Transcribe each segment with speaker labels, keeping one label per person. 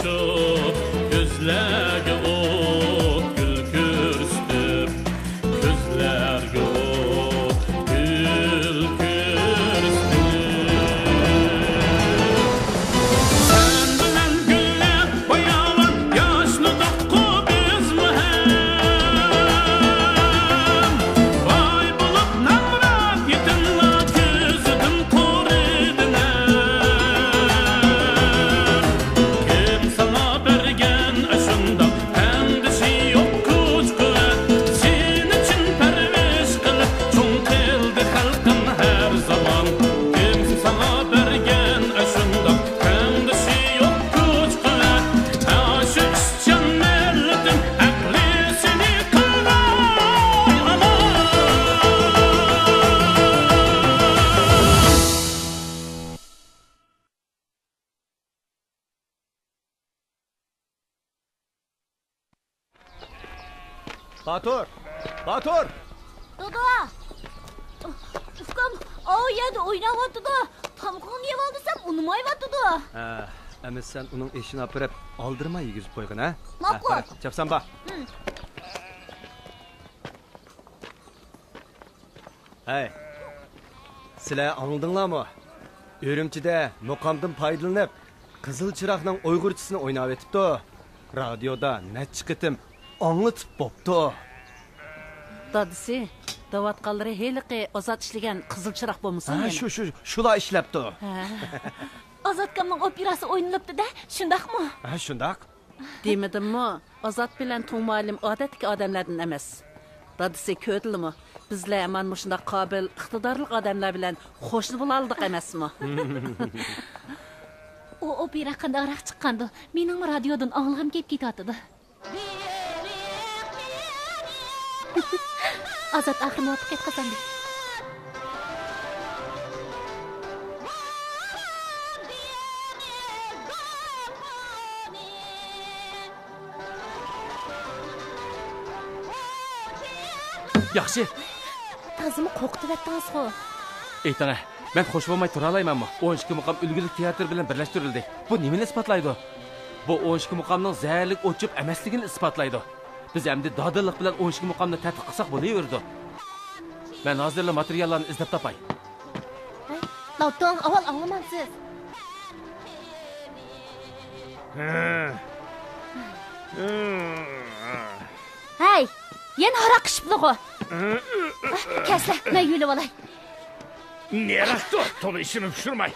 Speaker 1: şu gözlerge ot gül kürsüp gözlerge ot gül kürsüp sen bilen güller boyalan yaşlı dokku biz mühem vay bulup namrak yetinla gözüdüm koridine kim sana bergen aşında kendisi yok kuş kuvvet senin için perviş kılıp çoğun kıldı halkın her zaman kim sana bergen aşında kendisi yok kuş kuvvet aşı işcan milletin aklisini kılay aman
Speaker 2: Batur! Batur!
Speaker 3: Dodo! Ufkam, o yerdə oynavatdı. Tamqon yeb aldısam unumayvatdı.
Speaker 2: Ama sen onun eşini apırıp aldırma yüzüp koygun ha?
Speaker 3: Makul.
Speaker 2: Çapsan bak. Hey. Sizler anıldınlar mı? Örümçide mukamdan paydalanıp Kızıl Çıraqның Uygurçasını oynab etipti. Radioda ne çıkıtım anlatıp boptu.
Speaker 4: Dadısı, davatqalları heliqi azat işlegen Kızıl Çıraq bolmusun
Speaker 2: Ha,
Speaker 4: yani?
Speaker 2: şula işlepti.
Speaker 3: Azatkamның operası oynanıptı da, şundaqmı?
Speaker 2: Ha, şundak.
Speaker 4: Demedim mi? Azat bilen Tuğmalim adetki adamlardan emas. Dadısı ködülü mü? Bizler aman muşunda qabil, iqtidarlıq adamlar bilen xoşlu bulaldık emas mı?
Speaker 3: O opera qandaqroq chiqqandi. Mening radiodan ağlığım kelib ketatıdı. Azat axir muvaffaqiyat qozondi.
Speaker 5: Yaxshi.
Speaker 3: Tazimi qo'rqitib-qo'y.
Speaker 5: Aytana, men xush bo'lmay tura olmaymanmi? 12 muqam ulgulik teatr bilan birlashtirildi. Bu nimani isbotlaydi? Bu 12 muqamning zayirlik o'chib emasligini isbotlaydi. Biz endi dodillik bilan 12 muqamni tadqiq qilsak bo'laverdi. Men hozirla materiallarni izlab topay.
Speaker 3: Lavton, avval anglamansiz. Hey, yana haraq qishibdi-ku. Kesla, men yulib olay.
Speaker 6: Nerakto, to'la ishimni tushirmay.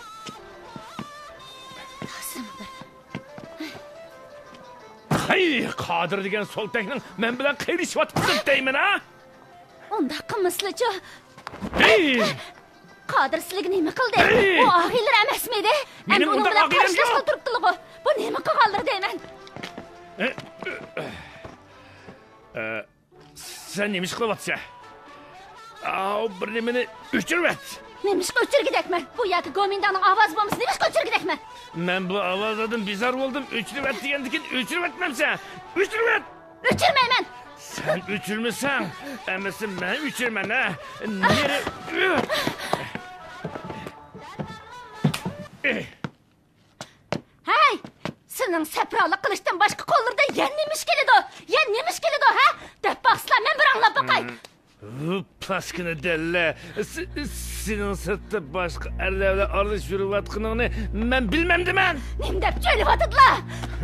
Speaker 6: Hay, Qodir degan soltakning men bilan qilishyapti deyman, ha?
Speaker 3: Unda qilmislicha.
Speaker 6: Hey!
Speaker 3: Qodir sizlarga nima qildi? U og'iylar emasmidi?
Speaker 6: Mening unda og'iylarim yo'q.
Speaker 3: Turibdi-ku. Bu nima qilgandir deyman.
Speaker 6: Sen nima ish qilyapsan? Bir nimani o'chirvat.
Speaker 3: Nemishqa o'chirgidakman. Bu yoki gomindaning ovozi bo'lmasa, nemishqa o'chirgidakman.
Speaker 6: Men bu ovozdan bezor bo'ldim. O'chirvat degandikin o'chirvatmamsan. O'chirvat.
Speaker 3: O'chirmayman.
Speaker 6: Sen o'chirmasan, amasi men o'chirman, ha? Nere?
Speaker 3: Hey! Sening saproqlik qilishdan boshqa qo'llarda yan nemish keladi? Yan nemish keladi, ha? Deb baqsizlar, men bir anglab boqay.
Speaker 6: Paskina della. Sening sirtda boshqa erlarga aralish yurayotganingni men bilmamdiman.
Speaker 3: Nim deb jo'ylayotdilar?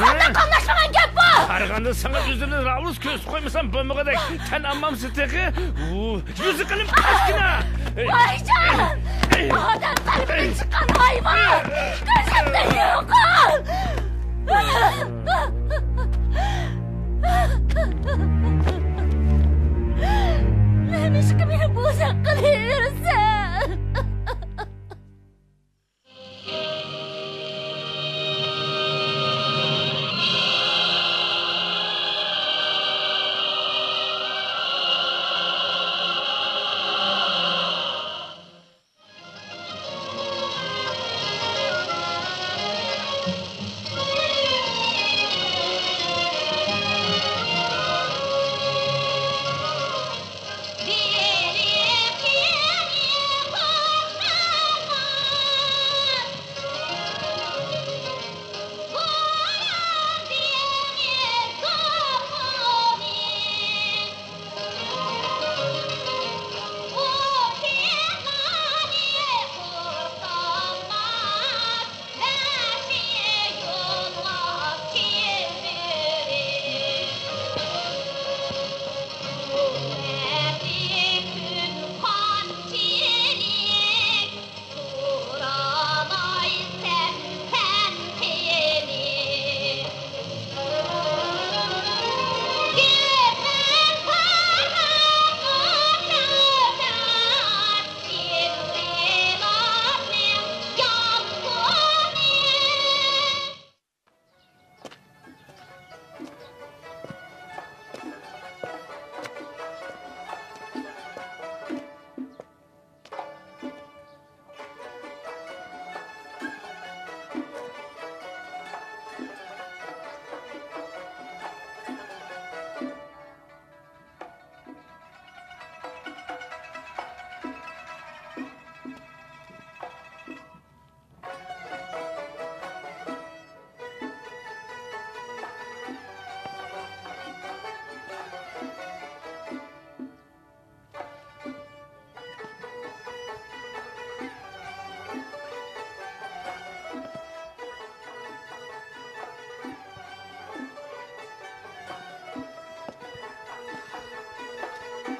Speaker 3: Qanday qamlashmagan gap bu?
Speaker 6: Qaraganda sana o'zini ravus ko'z qo'ymasam bo'lmagadek. Sen ammam sitaqi. Yuzi qilim paskina.
Speaker 3: Voyjon! Odam qalbidan chiqqan hayvon! Ko'zimda yo'qol! Nemishqa meni bo'zaq qilaversan?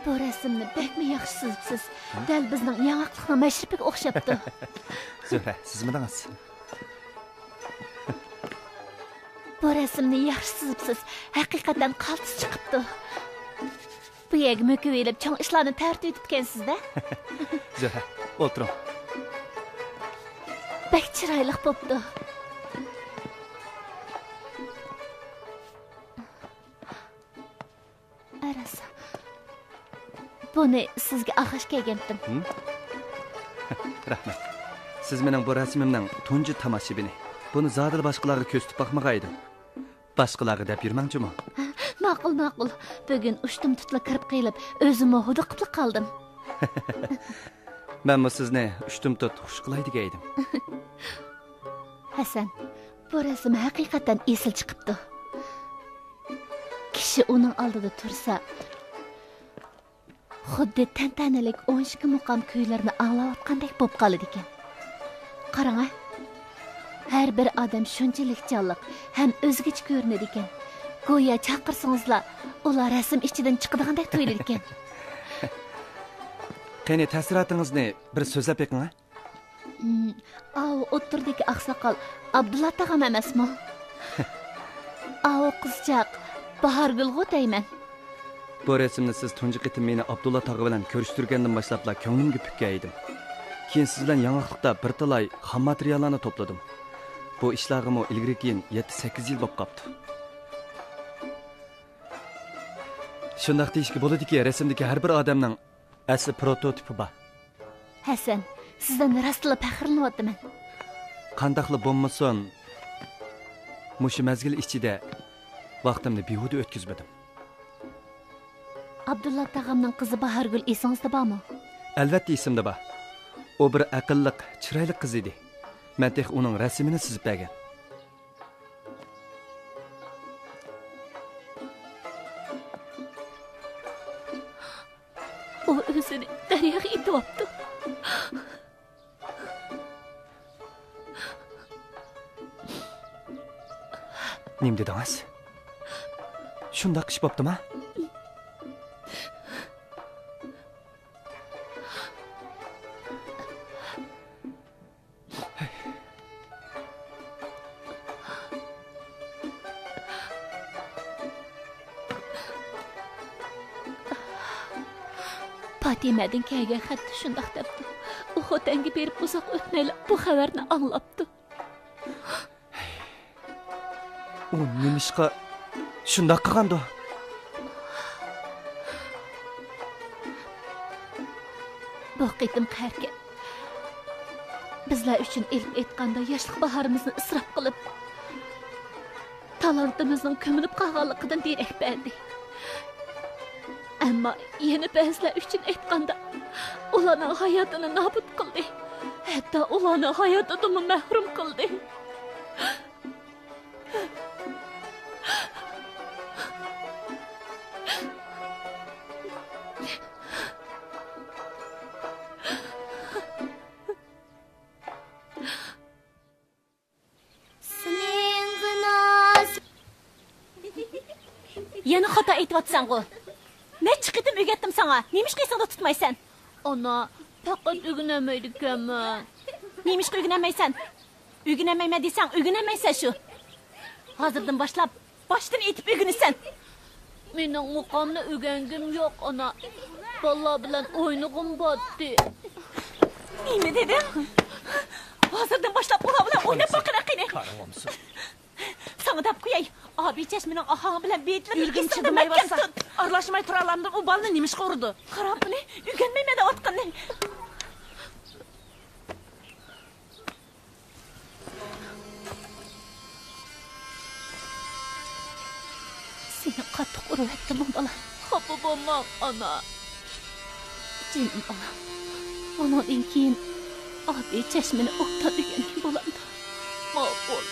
Speaker 3: Bu rasmni bakmi yaxshi chizibsiz. Dal bizning yangaqliqning mashribiga o'xshabdi.
Speaker 7: Zöhrə, siz midiniz?
Speaker 3: Bu rasmni yaxshi chizibsiz. Haqiqatan qaltis chiqibdi. Bu yerga möküp elib, cho'ng ishlarni tartib etibkensiz-da.
Speaker 7: Zöhrə, o'tiring.
Speaker 3: Bak chiroyli bo'pti. Arasa. Buni sizga ag'ash kelgandim.
Speaker 7: Rahmat. Siz mening bu rasmimning tunji tomoshabini. Buni zodil boshqalarga ko'rsatib boqmag'aydim. Boshqalarga deb yurmangchimi?
Speaker 3: Ma'qul, ma'qul. Bugun ushtum tutla kirib qilib, o'zimni hudi qilib qoldim.
Speaker 7: Men bu sizni ushtum tut xush qilay degaydim.
Speaker 3: Hasan, bu rasm haqiqatan esil chiqibdi. Kishi uning oldida tursa, xuddi tantanalik 12 muqam kuylarini anglayotgandek bo'lib qoladi ekan. Qarang, har bir odam shunchalik jonliq ham o'zgacha ko'rinadi ekan. Go'yo chaqirsangizlar, ular rasm ichidan chiqadigandek tuyuladi ekan.
Speaker 7: Qani ta'siratingizni bir so'zlab beqing-a?
Speaker 3: O'tirdagi oqsoqol Abdulla tog'am emasmi? Qizchaq Bahargulg'u deyman.
Speaker 7: Bu rasmni siz tunji qitim meni Abdulla tog'i bilan ko'rishtirgandan boshlabla ko'nglimga pukka edim. Keyin siz bilan yangaqliqda bir talay xam materiallarni to'pladim. Bu ishlarga ilgari keyin 7-8 yil bo'lib qopti. Shundaq deyishga bo'ladiki, rasmdagi har bir odamning asli prototipi bor.
Speaker 3: Hasan, sizdan rostla faxrlanyapman.
Speaker 7: Qandaqli bo'lmasin, mushu mazgil ichida vaqtimni behuda o'tkazmadim.
Speaker 3: Abdulla tog'amning qizi Bahargul esingizda bormi?
Speaker 7: Albatta esimda bor. U bir aqlli, chiroyli qiz edi. Men tek uning rasmini chizib bergan.
Speaker 3: U o'zini daryoga ityapti.
Speaker 7: Nim dedingiz? Shundoq ish bo'ptimi?
Speaker 3: Fatimadan kelgan xatni shundoq debdi. U xotanga berib uzoq o'tmayla bu xabarni anglabdi.
Speaker 7: U nimishqa shundoq qilgandi?
Speaker 3: Bu qitim qarga bizlar uchun ilk aytganda yoshlik bahorimizni isrof qilib, talantimizning ko'milib qolganligidan derak berdi. Ammo yana ba'zilar uchun aytganda ularning hayotini nobud qildi. Hatto ularning hayotidan mahrum qildi. Yana xato aytayotsan-ku. Necha qitim o'rgatdim sana? Nemishqa esingda tutmaysan? Ana, faqat o'rganamaydikanmi? Nemishqa o'rganamaysan? O'rganamayman desang, o'rganamaysan shu. Hozirdan boshlab boshdan etib o'rganasan. Mening muqomni o'rgangim yo'q, ana. Balla bilan o'ynag'im botdi. Nima dedim? Hozirdan boshlab ular bilan o'ynab boqina.
Speaker 7: Qaramamsan.
Speaker 3: Sana deb qo'yay. Abi chashmining ahang bilan betlab
Speaker 4: yurgimchi demayversa. Aralashmay turalamdan u balni nimishqa urdi.
Speaker 3: Qarab buni, o'rganmayman deb otqanni. Seni qattiq urayaptim, bola. Xafa bo'lma, ana. Jinim ona. Ondan keyin abi chashmini o'qtadigan bo'lamdi. Ma'qul.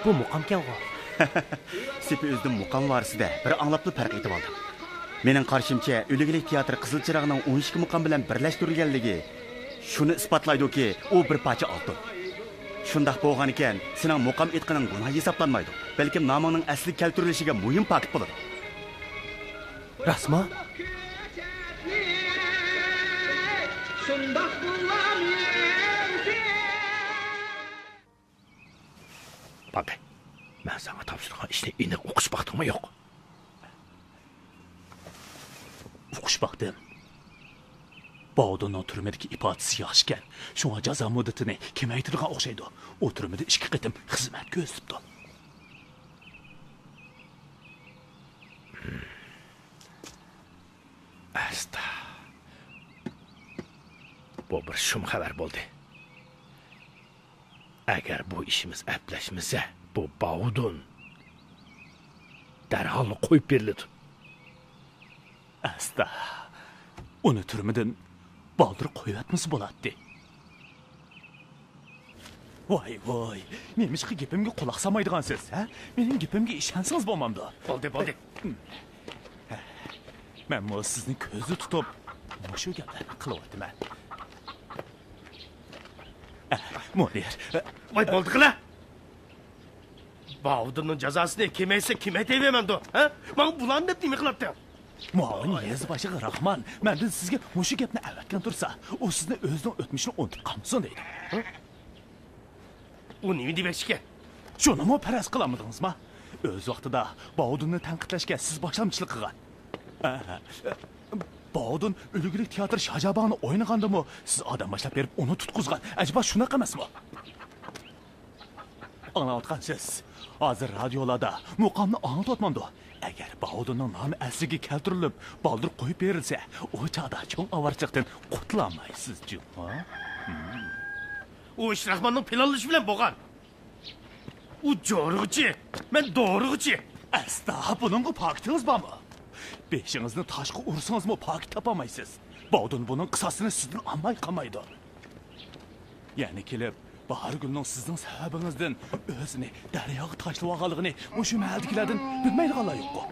Speaker 8: Bu muqamkan o. Sepi özüm muqam varisida bir anglaplı farq etib aldım. Mening qarshimcha, O'ligilik teatri Qizil Chirog'ning 12 muqam bilan birlashtirilganligi shuni isbotlaydi-ki, u bir parcha oltin. Shundaq bo'lgan ekan, sening muqam etqining gunoh hisoblanmaydi. Balkim nomingning asli keltirilishiga muhim paket bo'ladi.
Speaker 5: Rasmo?
Speaker 6: Bak, ben sana topşırgan işte iniq o'qish baxtimi yo'q?
Speaker 9: O'qish baxtim. Bog'donning turmadagi ifodasi yaxshi ekan. Shunga jazo muddatini kamaytirgan o'xshaydi. U turmada 2 qitim xizmat ko'rsatdi.
Speaker 6: Asta. Bu bir shum xabar bo'ldi. Agar bu ishimiz aplashmasa, bu Bog'don darhol qo'yib beriladi.
Speaker 9: Asta. Uni turmadan baldır qo'yatmisi bo'ladi. Voy voy, nemişki gepimga quloq solmaydigansiz, ha? Mening gepimga ishonsangiz bo'lmamdi.
Speaker 6: Bo'ldi.
Speaker 9: Men bu sizni ko'zda tutib, shu gaplarni qilyapman. Mudir,
Speaker 6: voy bo'ldi qila. Bog'donning jazosini kemaysa kim aytayman-da, ha? Men bularni deb nima qilyapti?
Speaker 9: Muavin yezboshiga rahman, mendan sizga mushu gapni avatgan tursa, u sizni o'zining o'tmishini unutib qolmasin deydi.
Speaker 6: U nima demoqchi?
Speaker 9: Shunimi paraz qilamidingizmi? O'z vaqtida Bog'donni tanqidlashga siz boshlamchilik qilgan. Bog'don O'ligilik teatr Shajaboni o'ynagandimi, siz odam boshlab berib uni tutqizgan. Ajaba shunaqa emasmi? Anlatgansiz. Hozir radiolarda muqomni anlatyapman-da. Agar Bog'donning nomi asliga keltirilib, baldir qo'yib berilsa, u chaqda cho'ng avarchiqdan qutulolmaysiz, ha?
Speaker 6: U ish Rahmonning planlashi bilan bo'lgan. U jo'rg'ichi, men do'rg'ichi.
Speaker 9: Asta, buningga paktingiz bormi? Beshingizni tashqi ursangizmi pak topolmaysiz. Bog'don buning qisosini sizdan olmay qolmaydi. Ya'ni kelib Bahargulning sizning sababingizdan o'zini daryoga tashlab olganligini o'sha mahaldagilardan bilmaydiganlar yo'q-ku.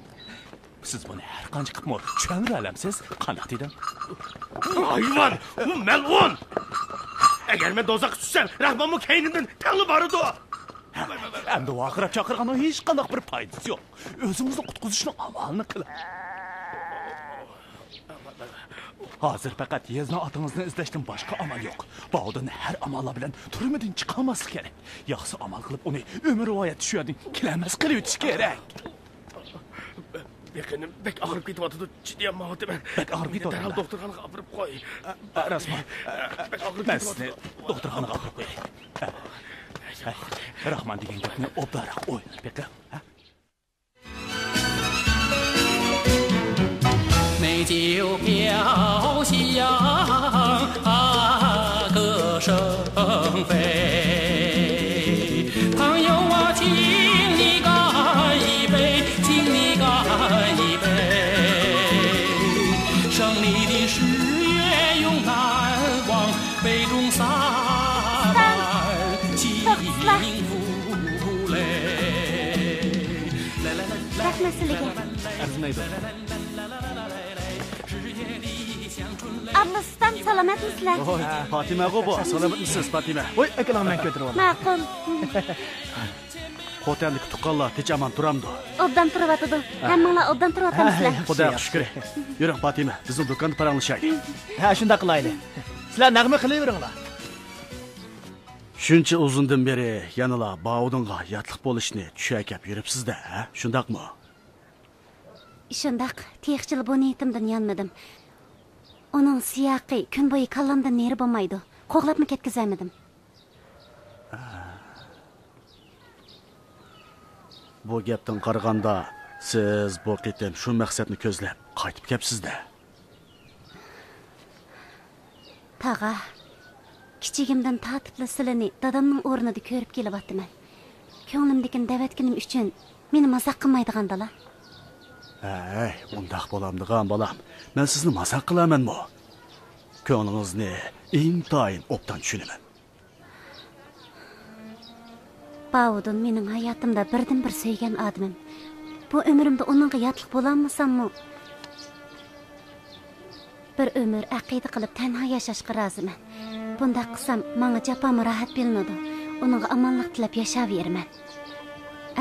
Speaker 9: Siz buni har qancha qilib tushunira olamsiz? Qanaqa dedim?
Speaker 6: Hayvon, u mal'un. Agar men dozoqqa tushsam, Rahmonning kaynidan tanlab boradi.
Speaker 9: Endi vaqirab chaqirganning hech qanday bir foydasi yo'q. O'zingizni qutqizishning amalini qiling. Hozir faqat yezni otingizni izlashdan boshqa amal yo'q. Bog'don har amalla bilan turmadan chiqolmaslik kerak. Yaxshi amal qilib uni umrvoyat shu yerdan kilamas qilib o'tish kerak.
Speaker 6: Beqinim bek og'rib ketyapti, jiddiyan motiman.
Speaker 9: Bek og'rib ketyapti.
Speaker 6: Darhol doktorxonaga olib qo'y.
Speaker 9: Rasman.
Speaker 6: Bek og'rib
Speaker 9: ketyapti. Doktorxonaga olib qo'y. Rahman degan gapni obdaroq o'ylab beqim, ha?
Speaker 10: 美酒飘香，歌声飞。朋友啊，请你干一杯，请你干一杯。胜利的誓约永难忘，杯中洒满幸福泪。来来来，
Speaker 3: Ablasdan salomatmisizlar?
Speaker 8: Fatima bu. Salomatmisiz Fatima?
Speaker 11: Voy, akalarni men ko'tarib olaman.
Speaker 3: Ma'qul.
Speaker 8: Xo'jalik kutqanlar tinchaman turamdi.
Speaker 3: Obdan turibdi. Hammanglar obdan turibsizlar.
Speaker 8: Xudoga shukr. Yuring Fatima, bizning do'konni paranglashaylik.
Speaker 11: Ha, shunda qilaylik. Sizlar nag'ma qilaveringlar.
Speaker 8: Shuncha uzundan beri yanala Bog'donga yotliq bo'lishni tushakab yuribsiz-da, ha? Shundaqmi?
Speaker 3: Shundaq, texchil bu niyatimdan yanmadim. Onun siyaqi kun bo'yi kallamdan neri bo'lmaydi. Qo'g'labmi ketkazamadim.
Speaker 8: Bu gapdan qaraganda siz bu qitim shu maqsadni ko'zlab qaytib kelibsiz-da.
Speaker 3: Tag'a, kichigimdan tatibli silini dadamning o'rnida ko'rib kelyapman. Ko'nglimdagi davatkinim uchun meni mazoq qilmaydigandalar.
Speaker 8: Hey, undaq bo'lamdigan bolam. Men sizni mazoq qilamanmi? Ko'nglingizni intayin obdan tushunaman.
Speaker 3: Bog'don mening hayotimda birdan bir sevgan odamim. Bu umrimda uningga yotliq bo'lanmasammi?
Speaker 12: Bir ömür aqida qilib tanha yashashga roziman. Bundaq qilsam, menga jafom rohat bilinadi. Onunğa amanlıq tilab yaşaveraman.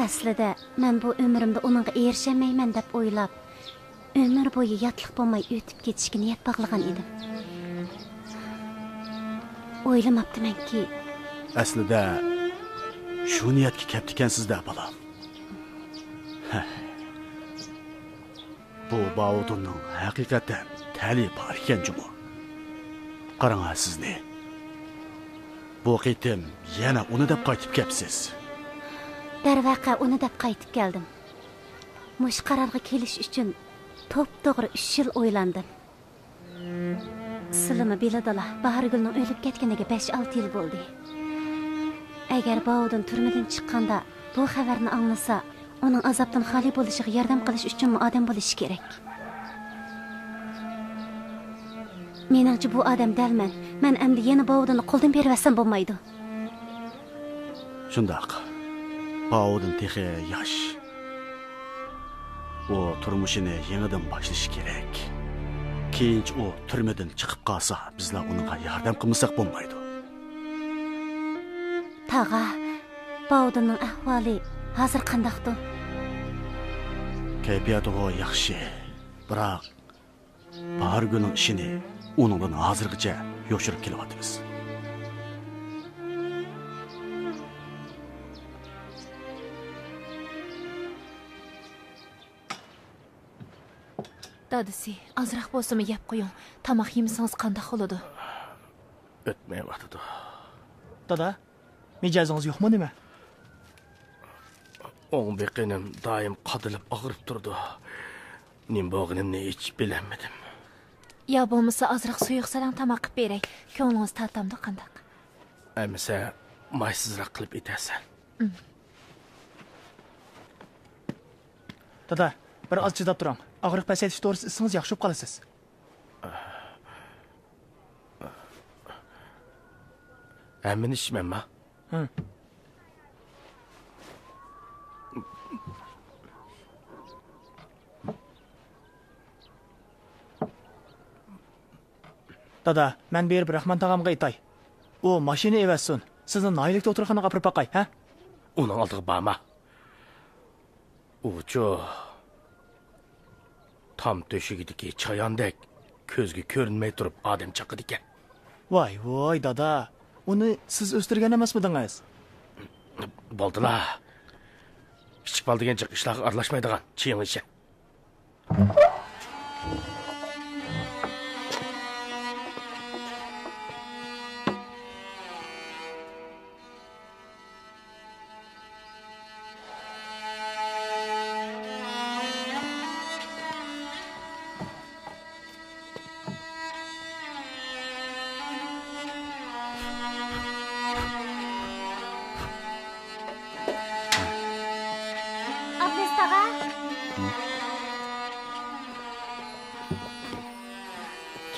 Speaker 12: Aslida men bu ömrümdə onunğa erişəməyman deb o'ylab, ömür bo'yi yotliq bo'lmay o'tib ketishga niyat bog'lagan edim. O'ylamabdimanki,
Speaker 8: aslida shu niyatga kelib ekansizda, bolam. Bu Baudunning haqiqatan ta'li bor ekan jumo. Qarang sizni. Bu qitim yana uni deb qaytib kelibsiz.
Speaker 12: Darvaqa uni deb qaytib keldim. Mush qarorga kelish uchun to'g'ri 3 yil o'ylandim. Silimi biladala, Bahargulning o'lib ketganiga 5-6 yil bo'ldi. Agar Baudun turmadan chiqqanda bu xabarni anglasa, uning azobdan xoli bo'lishiga yordam qilish uchun odam bo'lishi kerak. Meningcha bu odam dalman. Men endi yana Baudunni qo'ldan bervasam bo'lmaydi.
Speaker 8: Shundoq. Baudun texi yosh. O turmushini yangidan boshlashi kerak. Keyinchi o turmadan chiqib qolsa, bizlar unga yordam qilmasak bo'lmaydi.
Speaker 12: Tag'a, Baudunning ahvoli hozir qandaqdi?
Speaker 8: Kayfiyati yaxshi. Biroq Bahargulning ishini uningdan hozirgacha yo'shirib kelyapmiz.
Speaker 3: Dadisi, azroq bo'lsa-mi yeb qo'ying. Tomoq yemasangiz qanday bo'ladi?
Speaker 5: O'tmayapti.
Speaker 11: Dada, mijozingiz yo'qmi nima?
Speaker 5: O'ng beqinim doim qadilib og'rib turdi. Nim bo'g'inimni hech bilmadim.
Speaker 3: Ya bo'lmasa azroq suyuq salam tomoq qilib beray. Ko'nglingiz tatamda qandaq?
Speaker 5: Amsa maysizroq qilib etasan.
Speaker 11: Dada, bir oz chidab turing. Og'riq pasaytish to'g'risida isingiz yaxshi bo'lib qolasiz.
Speaker 5: Amin ishmanma.
Speaker 11: Dada, men berib Rahman tog'amga aytay. U mashina evassin. Sizni noylikda o'tirxonaga olib boqay, ha?
Speaker 5: Uning oldiga borma. Ucho tam to'shigidagi chayondek ko'zga ko'rinmay turib odam chaqidi ekan.
Speaker 11: Voy, dada. Uni siz o'stirgan emasmidingiz?
Speaker 5: Bo'ldilar. Kichik bal degan ishlarga aralashmaydigan chiyin ishi.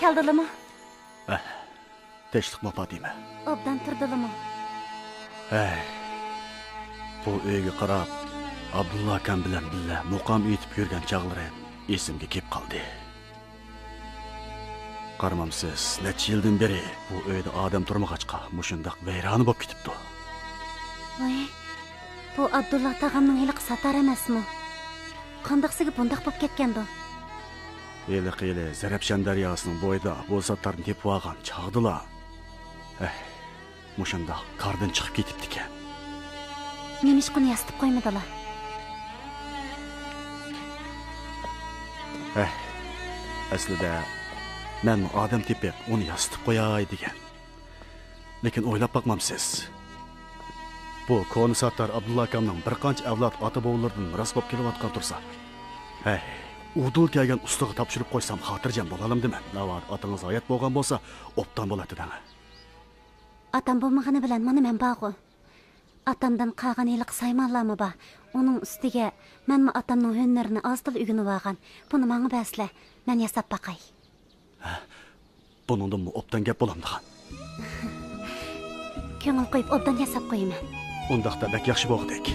Speaker 12: Keldilimi?
Speaker 8: Teşlikmi Fatime?
Speaker 12: Obdan turdilimi?
Speaker 8: Bu uyga qarab, Abdulla akam bilan billa muqam etib yurgan chaqlari esimga kelib qoldi. Qaramamsiz, necha yildan beri bu uyda odam turmag'achqa mushundaq vayroni bo'lib ketibdi.
Speaker 12: Voy, bu Abdulla tag'amning hiliq satar emasmi? Qandaqsiga bundaq bo'lib ketgandi?
Speaker 8: Eli Zarabshan daryosining bo'yida bu satlarni tepib olgan chaqdilar. Mushundaq qardan chiqib ketibdi ekan.
Speaker 12: Nemishqini yastib qo'ymadilar.
Speaker 8: Aslida men odam tepib uni yastib qo'yay degan. Lekin o'ylab boqmamsiz. Bu koni satlar Abdulla akamning bir qancha avlod ota-bovlardan miros bo'lib kelayotgan tursa. Udul kelgan ustaga topshirib qo'ysam xotirjam bo'lalim deman. Navot otangiz oyat bo'lgan bo'lsa, optan bo'ladi dana.
Speaker 12: Atam bo'lmagani bilan mana men bog'u. Atamdan qolgan yiliq saymonlarmi bor. Uning ustiga menmi atamning hunarini ozdil o'rganib olgan. Buni menga basla, men yasab boqay.
Speaker 8: Buningdan optan gap bo'lamdigan.
Speaker 12: Ko'ngil qo'yib obdan yasab qo'yaman.
Speaker 8: Undaqda bak yaxshi bo'lg'idek.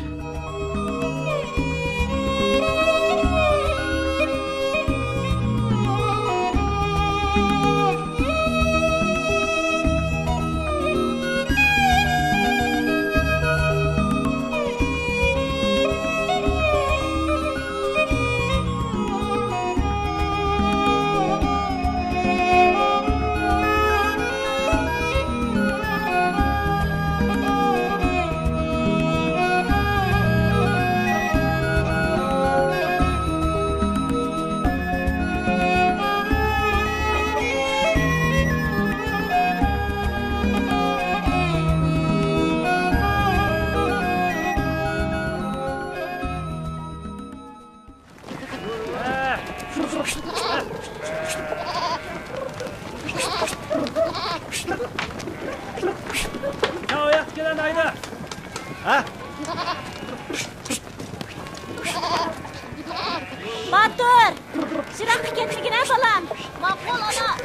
Speaker 6: Ya ayak gelen haydi. Ha?
Speaker 3: Batur! Şirakı ketligine balam. Maqul ana.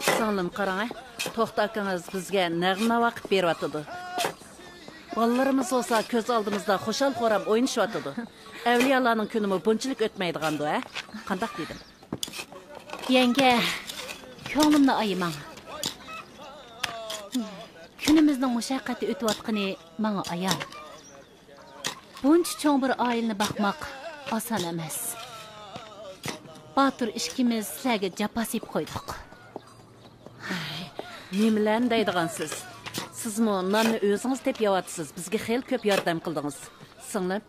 Speaker 4: Sağlım qarang, to'xtakınız bizga nag'ma vaqt beryapti. Balalarımız olsa ko'z oldimizda xo'shal-xo'ram o'ynashyapti. Avliyolarning kunimi bunchalik o'tmaydigandi, ha? Qandaq dedim?
Speaker 3: Yenge, ko'nglimni ayımang. Kunimizning mushaqqati o'tayotgani menga ayon. Buncha cho'ng bir oilani boqmoq oson emas. Batur ishkimiz sizlarga jafosib qo'ydik.
Speaker 4: Nimalarni deydigansiz? Sizmi nonni o'zingiz tepyapsiz. Bizga xel ko'p yordam qildingiz. Singlim,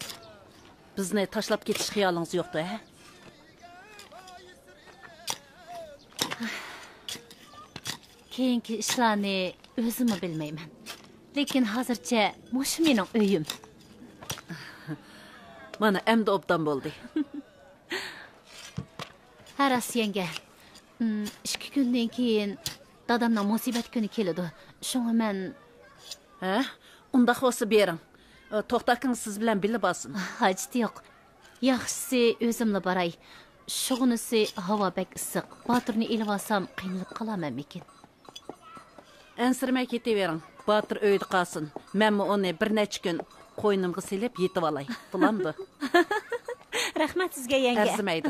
Speaker 4: bizni tashlab ketish xiyolingiz yo'qdi, ha?
Speaker 3: Keyingi ishlarni o'zimmi bilmayman. Lekin hozircha mushu mening uyim.
Speaker 4: Mana endi obdan bo'ldi.
Speaker 3: Haras yenge. 2 kundan keyin dadamning musibat kuni keladi. Shunga men
Speaker 4: Ha? Unda xo'si bering. To'xtakınız siz bilan birga bo'lsin.
Speaker 3: Hojati yo'q. Yaxshisi o'zimla boray. Shug'unisi havo bek issiq. Baturni ilib olsam qiynalib qolaman mekin.
Speaker 4: Ansirmay ketavering. Batur uyda qolsin. Menmi uni bir necha kun qo'ynimga silib yetib olay. Bo'lamdi?
Speaker 3: Rahmat sizga yenge.
Speaker 4: Arzimaydi.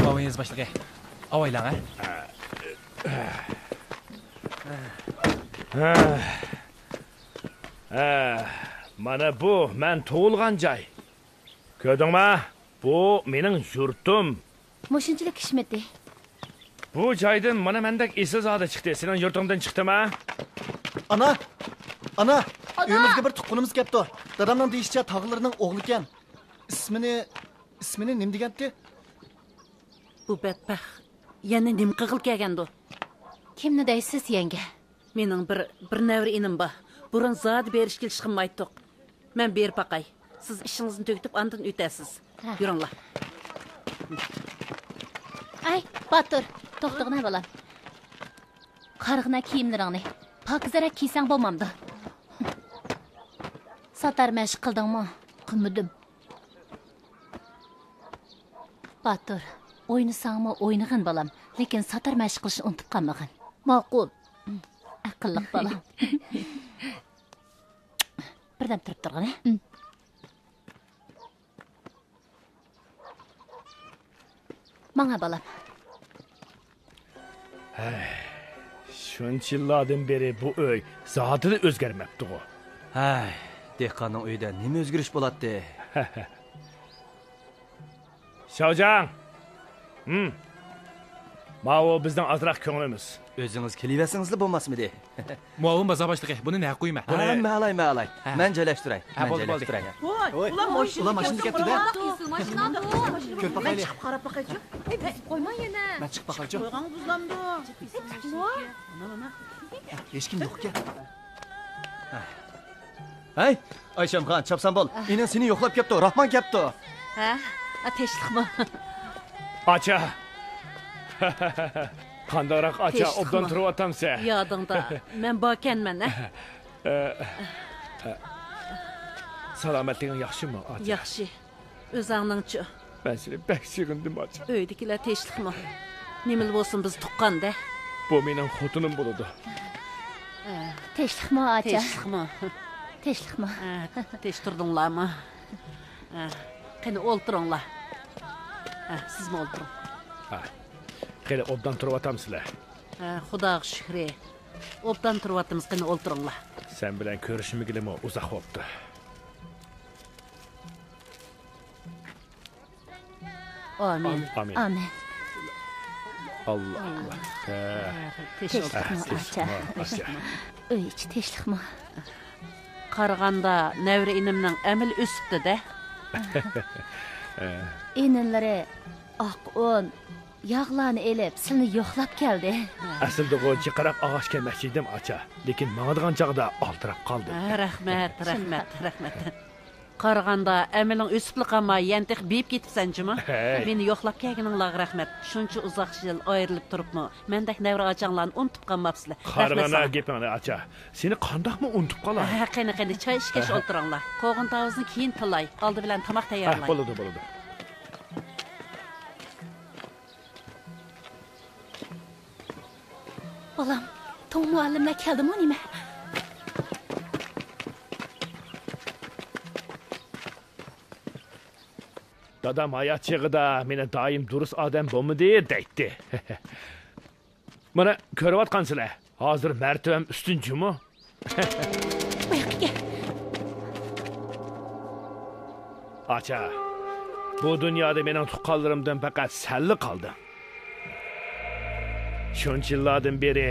Speaker 13: Avayınız başlığı. Avaylan ha?
Speaker 6: Mana bu men tug'ilgan joy. Ko'rdingmi? Bu mening yurtim.
Speaker 3: Mushunchalik ishmidi.
Speaker 6: Bu joydan mana mendek esizoda chiqdi. Sening yurtingdan chiqdimi?
Speaker 11: Ana! Ana! Uyimizga bir tuqqunimiz kelibdi. Dadamning deyishicha tog'larining o'g'li ekan. Ismini nima degandi?
Speaker 4: Bu bedbaxt yana nim qig'il kelgandi.
Speaker 3: Kimni deysiz yenge?
Speaker 4: Mening bir navri inim bor. Burun zad berish kelishim aytdiq. Men berib baqay. Siz ishingizni tugitib andan o'tasiz. Yuringlar.
Speaker 3: Ay, Batur, to'xtag'ina bolam. Qarg'ina kiyimlaringni pokizaraq kiysang bo'lmamdi. Satar mashq qildingmi? Qilmadim. Batur, o'ynasangmi o'ynag'in bolam, lekin satar mashq qilishni unutib qolmag'in. Ma'qul. Aqlliq bolam. Birdan turib turg'in. Mana bolam.
Speaker 6: Shuncha yillardan beri bu uy zotida o'zgarmabdi-ku.
Speaker 7: Hay, dehqonning uyida nima o'zgarish bo'ladi?
Speaker 6: Shojan. Mavo bizning azroq ko'nglimiz.
Speaker 7: O'zingiz kelaversingizlar bo'lmasmidi?
Speaker 13: Muavin baza başlığı. Bunu ne qo'yma?
Speaker 7: Ma'lay. Men joylashtiray.
Speaker 4: Voy, ular
Speaker 11: mashinada ketdi-da.
Speaker 12: Mashinada.
Speaker 11: Ko'rib baqaylik.
Speaker 12: Qarab baqaychi. Qo'yma yana.
Speaker 11: Men chiqib baqaychi.
Speaker 4: Qo'ygan buzlamdi.
Speaker 11: Mana. Hech kim yo'q ekan.
Speaker 7: Hay, Ayshamxon, chapsan bo'l. Ina seni yo'qlab kelibdi, Rahmon kelibdi.
Speaker 4: Ha? Ateshliqmi?
Speaker 6: Acha. Qandoq acha obdan turib otamsa.
Speaker 4: Yodingda. Men bokanman, ha?
Speaker 6: Salomatliging yaxshimi, acha?
Speaker 4: Yaxshi. O'zingning-chi.
Speaker 6: Men seni bak sig'indim, acha.
Speaker 4: Uydagilar teshliqmi? Nimil bo'lsin biz tuqqanda.
Speaker 6: Bu mening xotinim bo'ladi.
Speaker 3: Teshliqmi acha?
Speaker 4: Teshliqmi?
Speaker 3: Teshliqmi?
Speaker 4: Teştirdinglarmi? Qani o'ltiringlar. Sizmi o'ltiring.
Speaker 6: Qani obdan turib otamsizlar.
Speaker 4: Xudoga shukr. Obdan turibmiz, qani o'ltiringlar.
Speaker 6: Sen bilan ko'rishmagilimi uzoq bo'ldi.
Speaker 4: Amin.
Speaker 3: Amin.
Speaker 6: Allah.
Speaker 4: Teşekkür
Speaker 12: acha. Öy iç teşlikmi?
Speaker 4: Qaraganda Nəvri inimning əmil üstüdə.
Speaker 12: Enilləri aq un, yağlarını elib, silni yoxlab keldi.
Speaker 6: Aslında o çıqaraq ağaç kelməkçiydim aça. Lekin mağadığan çağda altırab qaldım.
Speaker 4: Rəhmət. Qaraganda əmilin üstüli qalmay, yəntiq beyib ketibsən cümə. Meni yoxlab kelgininglarga rəhmət. Şuncha uzoq yil ayrilib turibmi? Mendek Nəvri acanlarni unutib qalmapsizlar.
Speaker 6: Qaraganda gepingni acha. Seni qandaqmı unutib qalar?
Speaker 4: Qani çay ishkash o'tiringlar. Qo'g'in tavuzni keyin tilay. Oldi bilan tomoq tayyorlay.
Speaker 6: Bo'ladi.
Speaker 3: Balam, Tom muallimlar keldimi nima?
Speaker 6: Dadam hayat çağıda meni daim durus adam bo'lmadi deydi. Mana ko'ryapsizlar. Hozir martabam ustunchimi?
Speaker 3: Bu yoqqa kel.
Speaker 6: Acha. Bu dunyoda mening tuqqanlarimdan faqat salli qoldi. Shuncha yillardan beri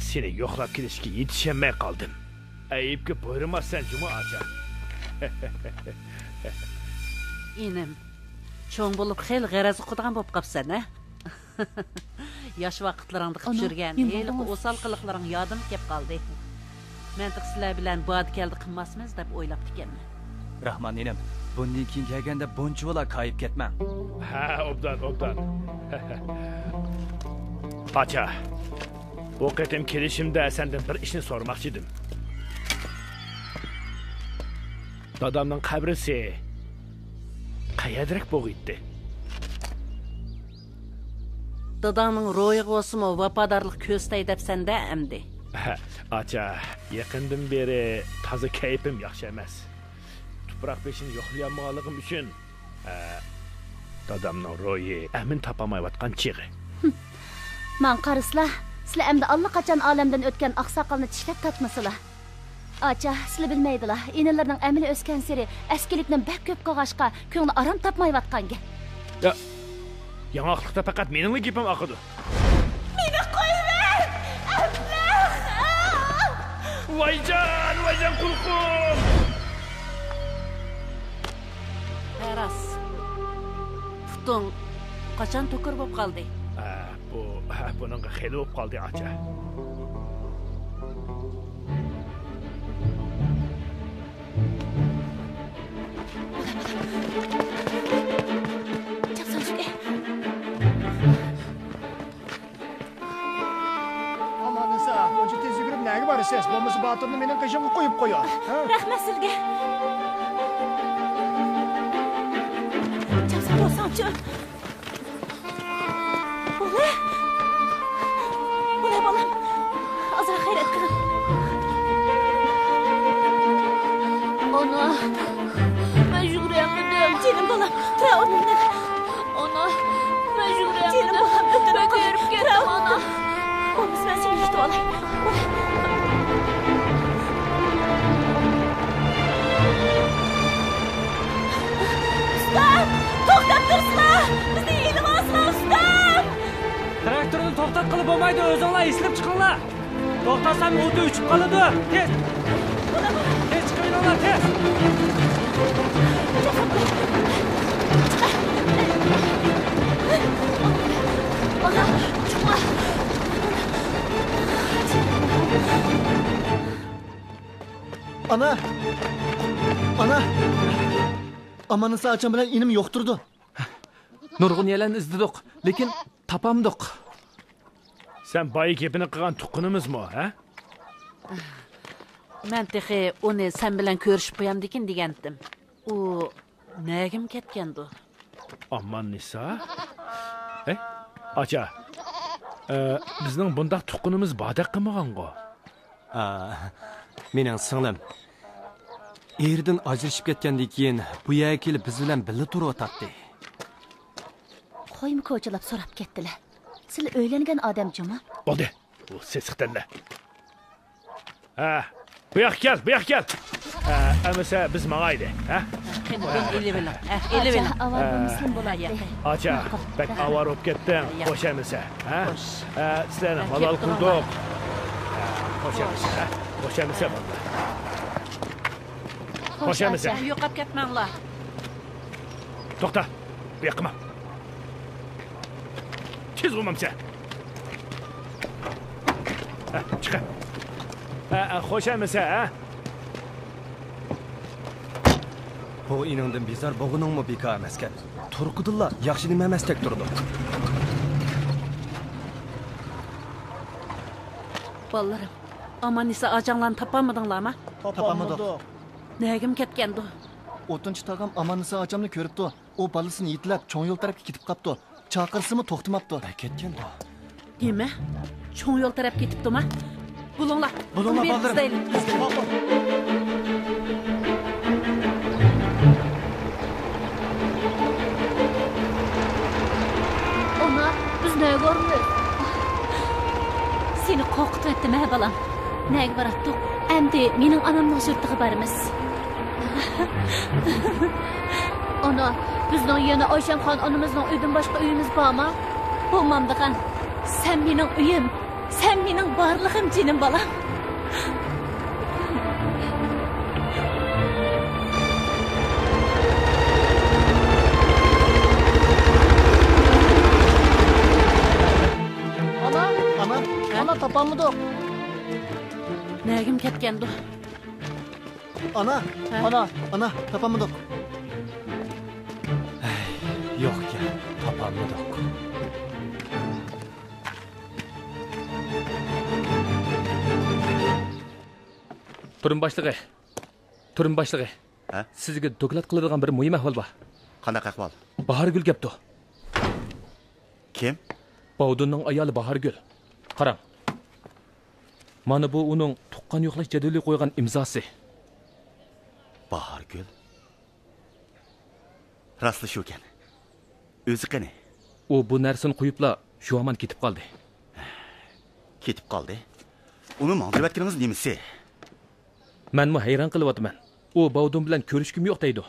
Speaker 6: seni yo'qlab kelishga yetishmay qoldim. Ayibga buyurmasan juma acha.
Speaker 4: İnim. Çoğun bulup xeyli g'araz uqadigan bo'lib qapsan, ha? Yosh vaqtlaringda qilib yurgan, heyli o'sal qiliqlaring yodim kelib qoldi. Men sizlar bilan bad keldi qilmasmiz deb o'ylab ekanman.
Speaker 7: Rahman inim, bundan keyin kelganda bunchalar kayib ketmang.
Speaker 6: Ha, obdan. Acha. Bu qatim kelishimda senden bir ishni so'rmoqchi edim. Dadamning qabrisi qayerdarak bo'g'itdi?
Speaker 4: Dadamning ro'yiga o'simi vafadarlik ko'stay debsanda amdi.
Speaker 6: Acha, yaqindan beri toza kayfim yaxshi emas. Tuproq beshini yo'qlayolmaganligim uchun dadamning ro'yi amin topamayotgan chig'i.
Speaker 12: Man qaraslar, sizlar endi allaqachon olamdan o'tgan oqsoqolni tishlab tatmasizlar. Acha, sizlar bilmaydilar, enalarning amili o'sgan sari askilikdan bak ko'p qog'ashqa ko'ngli aram topmayotganga.
Speaker 6: Yangiqlikda faqat mening gapim oqidi.
Speaker 3: Meni qo'yver!
Speaker 6: Voyjon qulqum!
Speaker 4: Aras. Putung qachon to'kir bo'lib qoldi?
Speaker 6: Buningga xeli bo'lib qoldi acha.
Speaker 11: Onca tez yugurib nega borasiz? Bo'lmasa Botirni mening qishimga qo'yib qo'yar.
Speaker 3: Rahmat sizga. Chaqsa bo'lsangchi. Bo'la bolam. Azra xayrat qiling. Ona. Men yugurayapman. Jinim bolam. Tura o'rningdan. Ona. Men yugurayapman. Jinim bolam. Ben ko'rib ketdim ona. Olmaz ben seni yutib olay. Ustam! To'xtab tursizlar! Bizni ilg'osizlar, ustam!
Speaker 5: Traktorni to'xtat qilib bo'lmaydi, o'zinglar eslab chiqinglar. To'xtasam o'ti uchib qoladi. Tez. Tez chiqinglar, tez.
Speaker 11: Ana! Amanısı açan bilen inim yoqturdi.
Speaker 5: Nurg'un yalanni izdidik, lekin topamdiq.
Speaker 6: Sen bayi gapini qilgan tuqqunimizmi, ha?
Speaker 4: Men texi uni sen bilan ko'rishib qo'yamdikin degandim. U nagim ketgandi?
Speaker 6: Aman Nisa. Acha. Bizning bundaq tuqqunimiz badaq qilmagan-ku.
Speaker 7: Mening singlim erdan ajrashib ketgandan keyin bu yerga kelib biz bilan birga turib o'tadi.
Speaker 12: Qo'yim ko'chalab so'rab ketdilar. Sizlar o'ylangan odamjimi?
Speaker 6: Bo'ldi. Bu sesiqdanlar. Bu yoqqa kel. Amasa biz mangaydi, ha?
Speaker 4: Elevelim. Elevelim.
Speaker 3: Avar bulmuşsun bulaydı.
Speaker 6: Aça, bek avar olup kettin. Hoş emisi. Sizlerine malal kurduk. Hoş emisi. Hoş emisi valla. Hoş emisi.
Speaker 4: Yo'qab ketmanglar.
Speaker 6: To'xta. Bu yoqqa. Tez bo'lmamsa. Chiqing. Hoş emisi, ha?
Speaker 7: Bu iningdan bezor bo'lguningmi beka emaskan. Turqidilla yaxshi nima emasdek turdi.
Speaker 4: Balalarım, aman ise acanglarını tapamadыңlarmı?
Speaker 11: Tapamadık.
Speaker 4: Nəyim ketkendi?
Speaker 11: O'tinchi tog'am Amanisa acamni ko'ribdi. U bolasini yetlab cho'ng yo'l tarafga ketib qapti. Chaqirsimi to'xtamabdi.
Speaker 7: Ketgandi.
Speaker 4: Nima? Cho'ng yo'l taraf ketibdimi? Bulunglar.
Speaker 7: Bulunglar balalarım.
Speaker 3: Ona biz ne görmüyoruz? Seni korkutup ettim he balam. Neye barattık? Endi menin anamның sürtüğü barımız. Ona bizden yana Ayşemxan anamızın üydün başka üyümüz bağma. Olmamdıgan. Sen menin üyüm. Sen menin barlığım cinim balam.
Speaker 11: Ana tapamadık.
Speaker 4: Nəyim ketkendi?
Speaker 11: Ana tapamadık.
Speaker 7: Yo'q ya, topolmadik.
Speaker 5: Turun başlığı. Turun başlığı.
Speaker 8: Ha?
Speaker 5: Sizga doklad qiladigan bir muhim ahvol bor.
Speaker 8: Qanaqa ahvol?
Speaker 5: Bahargul kepti.
Speaker 8: Kim?
Speaker 5: Bovdunning ayoli Bahargul. Qarang. Mana bu uning tuqqan yo'qlash jadvaliga qo'ygan imzosi.
Speaker 8: Bahargul. Rastlı shu ekan. O'zi qani?
Speaker 5: U bu narsani qo'yibla shu aman ketib qoldi.
Speaker 8: Ketib qoldi. Uni mandirayotganimiz nimasi?
Speaker 5: Menmi hayron qilyapman. U Bovdun bilan ko'rishkim yo'q deydi.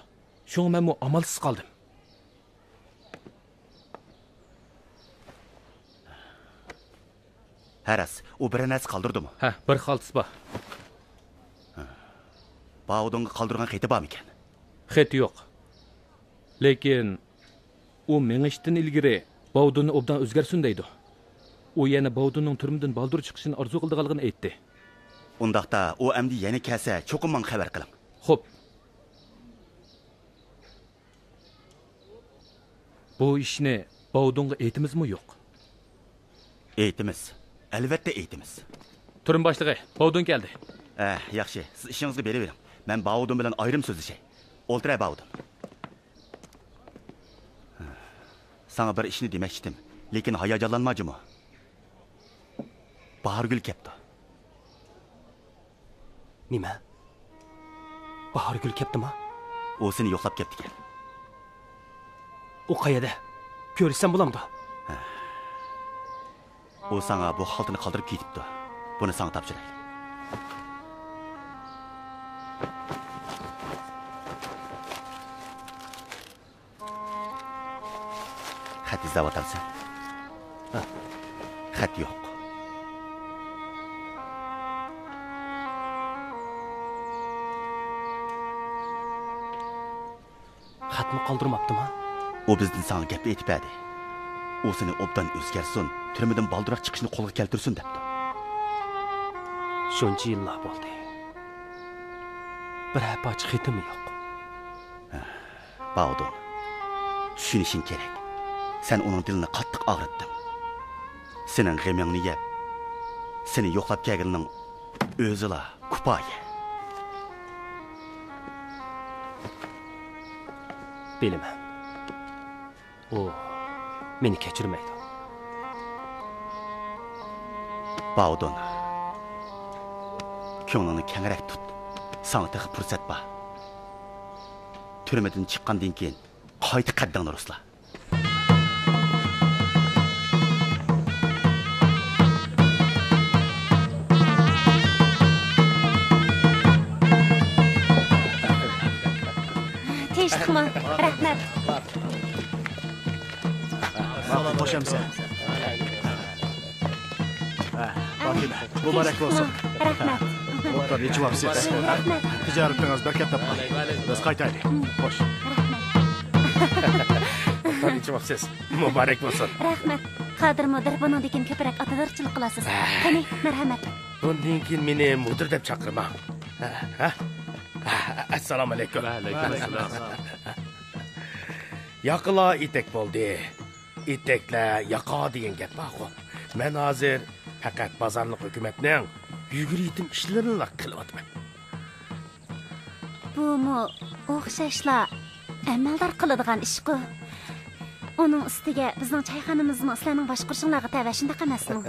Speaker 5: Shunga menmi amalsiz qoldim.
Speaker 8: Haras, u bir narsa qoldirdimi?
Speaker 5: Ha, bir xaltis bor.
Speaker 8: Bovdunga qoldirgan xati bormi ekan?
Speaker 5: Xati yo'q. Lekin u mengishdan ilgari Bovdunni obdan o'zgarsin deydi. U yana Bovdunning turmudan baldur chiqishini orzu qildiganligini aytdi.
Speaker 8: Undaqda u endi yana kelsa, cho'qim men xabar qiling.
Speaker 5: Xo'p. Bu ishni Bovdunga aytimizmi yo'q?
Speaker 8: Aytimiz. Albatta aytimiz.
Speaker 5: Turun başlığı. Bovdun geldi.
Speaker 8: Yaxshi. Siz ishingizga beravering. Men Bovdun bilan ayrim so'zlashay. O'ltira Bovdun. Sana bir ishni demoqchidim, lekin hayajonlanmajimi? Bahargul kepti.
Speaker 7: Nima? Bahargul keptimi?
Speaker 8: U seni yo'qlab kepti ekan.
Speaker 7: U qayerda? Ko'rsam bo'lamdi.
Speaker 8: U sana bu xaltini qoldirib ketibdi. Buni sana topshiraylik. Xat izlayapsan? Xat yo'q.
Speaker 7: Xatmi qoldirmabdimi?
Speaker 8: U bizdan sana gap aytib berdi. U seni obdan o'zgarsin, turmadan balduroq chiqishni qo'lga keltirsin debdi.
Speaker 7: Shuncha yillar bo'ldi. Bir apachi xatimi yo'q.
Speaker 8: Bovdun, tushunishing kerak. Sen uning dilini qattiq og'ritding. Sening g'amingni yeb, seni yo'qlab kelganining o'zila kupoya.
Speaker 7: Bilaman. O meni kechirmaydi.
Speaker 8: Bovdun, ko'nglingni kengroq tut. Sana tek fursat bor. Turmadan chiqqandan keyin qayta qaddingni rusla.
Speaker 12: Rahmatmı? Rahmat.
Speaker 11: Hoş emsen. Fatime, mübarek olsun.
Speaker 12: Rahmat.
Speaker 11: Otur, içivapsiz. Ticaretiniz bereket tapqan. Biz qaytaylik. Hoş.
Speaker 14: Otur, içivapsiz. Mübarek olsun.
Speaker 12: Rahmat. Qadir müdir buningdan ko'proq atadorchilik qilasiz. Qani, marhamat.
Speaker 14: Bundan keyin meni mudir deb chaqirma. Assalomu alaykum. Yaqila itek bo'ldi. Iteklar yaqa degan gap bor. Men hozir faqat bozorlik hukumatning yuguritim ishlarini qilyapman.
Speaker 12: Bumu o'xshashlar amaldor qiladigan ish-ku. Onun ustiga bizning çayxonamizmi sizlarning boshqurishinglarga tava shunday emasmi?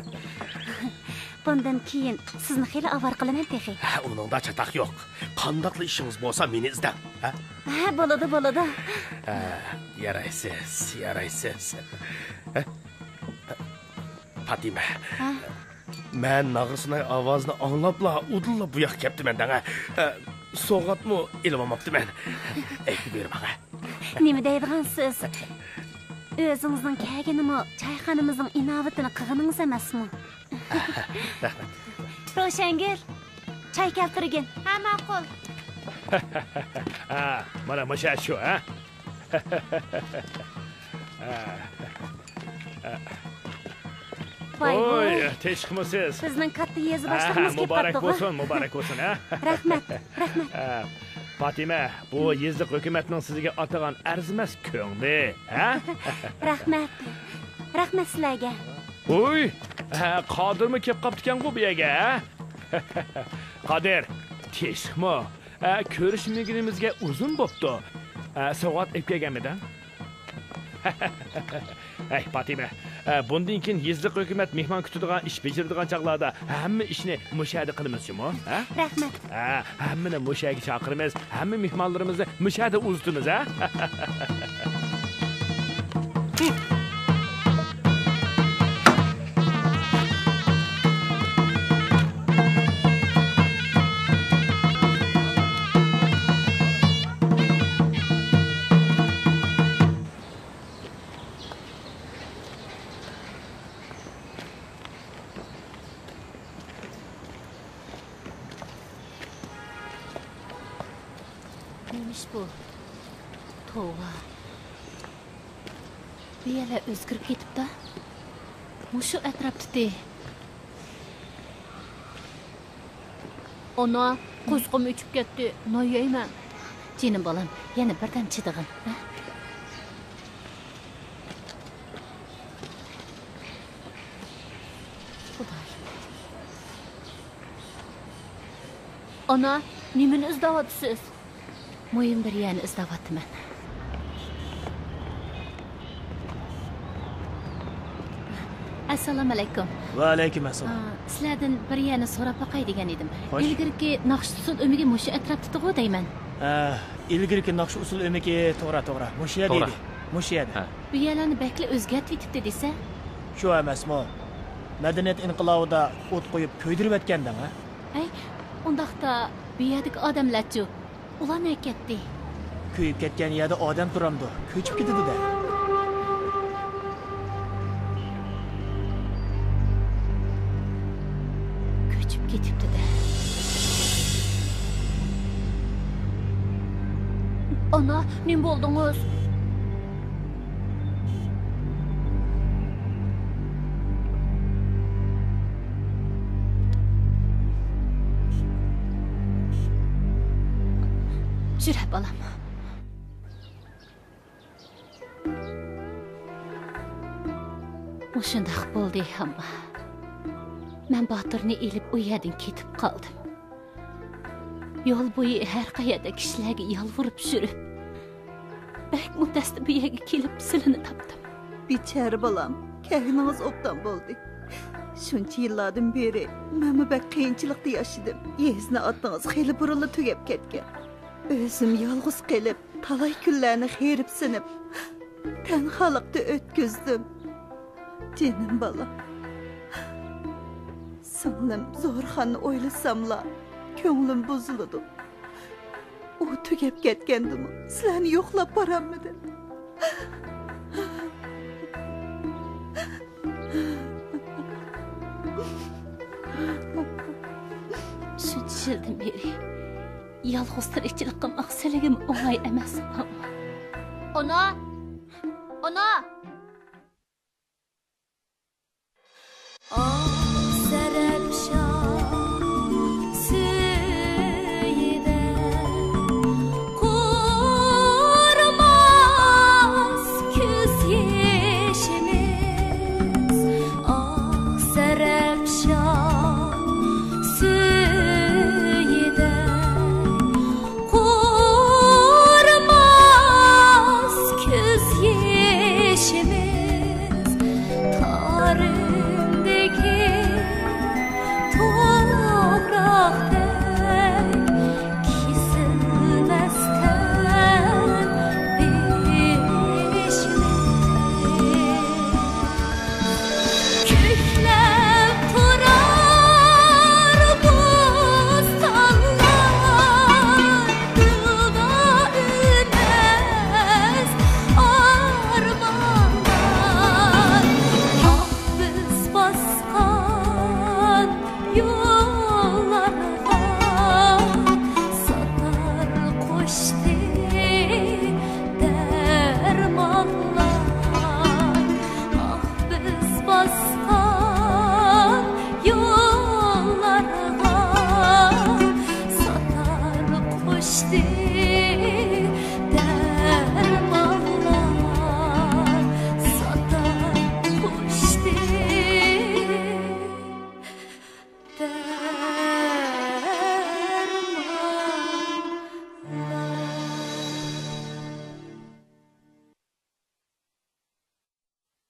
Speaker 12: Bundan keyin sizni xeyli avar qilaman texi.
Speaker 14: Uningda chataq yo'q. Qandaqli ishingiz bo'lsa meni izlang.
Speaker 12: Ha, bo'ladi.
Speaker 14: Yaraysiz. Fatima. Men nag'risning ovozini anglabla, udilla bu yoqqa kelibdiman danga. So'g'atmi ilmamaptiman. Aytib bermag'a.
Speaker 12: Nima deydigansiz? O'zingizning kelganimi çayxonamizning inovatini qilganingiz emasmi?
Speaker 14: Rahmat.
Speaker 12: Ro'shangul, çay keltirgin. Ha, ma'qul.
Speaker 6: Mana masha shu, ha? Oy, teshqimisiz.
Speaker 12: Bizning katta yezi boshlig'imiz kelib qoldi.
Speaker 6: Muborak bo'lsin, ha?
Speaker 12: Rahmat.
Speaker 6: Fatima, bu yezliq hukumatning sizga atagan arzimas ko'ngli, ha?
Speaker 12: Rahmat sizlarga.
Speaker 6: Oy, Qodirmi kelib qoptikan-ku bu yerga, ha? Qodir, teshqmi? Ko'rishmaganimizga uzun bo'pti. So'g'at olib kelganmidan? Ey Fatima, bundan keyin yezliq hukumat mehmon kutadigan ish bajiradigan chaqlarda hamma ishni mushahada qilamiz-mi, ha?
Speaker 12: Rahmat.
Speaker 6: Hammani mushaga chaqiramiz, hamma mehmonlarimizni mushahada uzitamiz, ha?
Speaker 3: Neymiş bu? Tova. Bir yerler özgürüp ketip da. Muşu etrafta de. Ona kuzgum uçup gitti. Ne yiyeyim? Canım balam, yana birden çıdığın. Ana, nimin izdavatısız? Mühim bir yani izdavatımın. Assalomu alaykum.
Speaker 11: Va alaykum assalom.
Speaker 3: Sizlardan bir yana so'rab boqay degan edim. Ilgirki naqsh usul o'miga mushu atrofda deyman.
Speaker 11: Ilgirki naqsh usul o'miga to'g'ri. Mushu yer deydi. Mushu yer.
Speaker 3: Bu yerlarni bakli o'zgartib yetibdi desa?
Speaker 11: Shu emasmi? Madaniyat inqilobida o't qo'yib ko'ydirib o'tgandan, ha?
Speaker 3: Ay, undaqda bu yerdagi odamlar-chi? Ular ne ketdi?
Speaker 11: Kuyib ketgan yerda odam turamdi. Ko'chib ketdi-da.
Speaker 3: Ko'chib ketibdi-da. Ana, nim bo'ldingiz? Jura balam. O'shundaq bo'ldi hamma. Men Botirni elib u yerdan ketib qoldim. Yo'l bo'yi har qayerda kishilarga yolvorib yurib, bak mutasdi bu yerga kelib silini topdim.
Speaker 15: Bichara balam, kayningiz obdan bo'ldi. Shuncha yillardan beri men bak qiyinchilikda yashadim. Yezni otningiz xeyli burunli tugab ketgan. Özüm yalğız qilib, talay kunlarni xerib sinib, tanholikda o'tkazdim. Jenim balam. Singlim Zo'rxonni o'ylasamla, ko'nglim buziladi. U tugab ketgandimi? Sizlarni yo'qlab borammidim.
Speaker 3: Shuncha yildan beri yolg'iz tirikchilik qilmoq sizlarga o'ng'ay emas. Ona!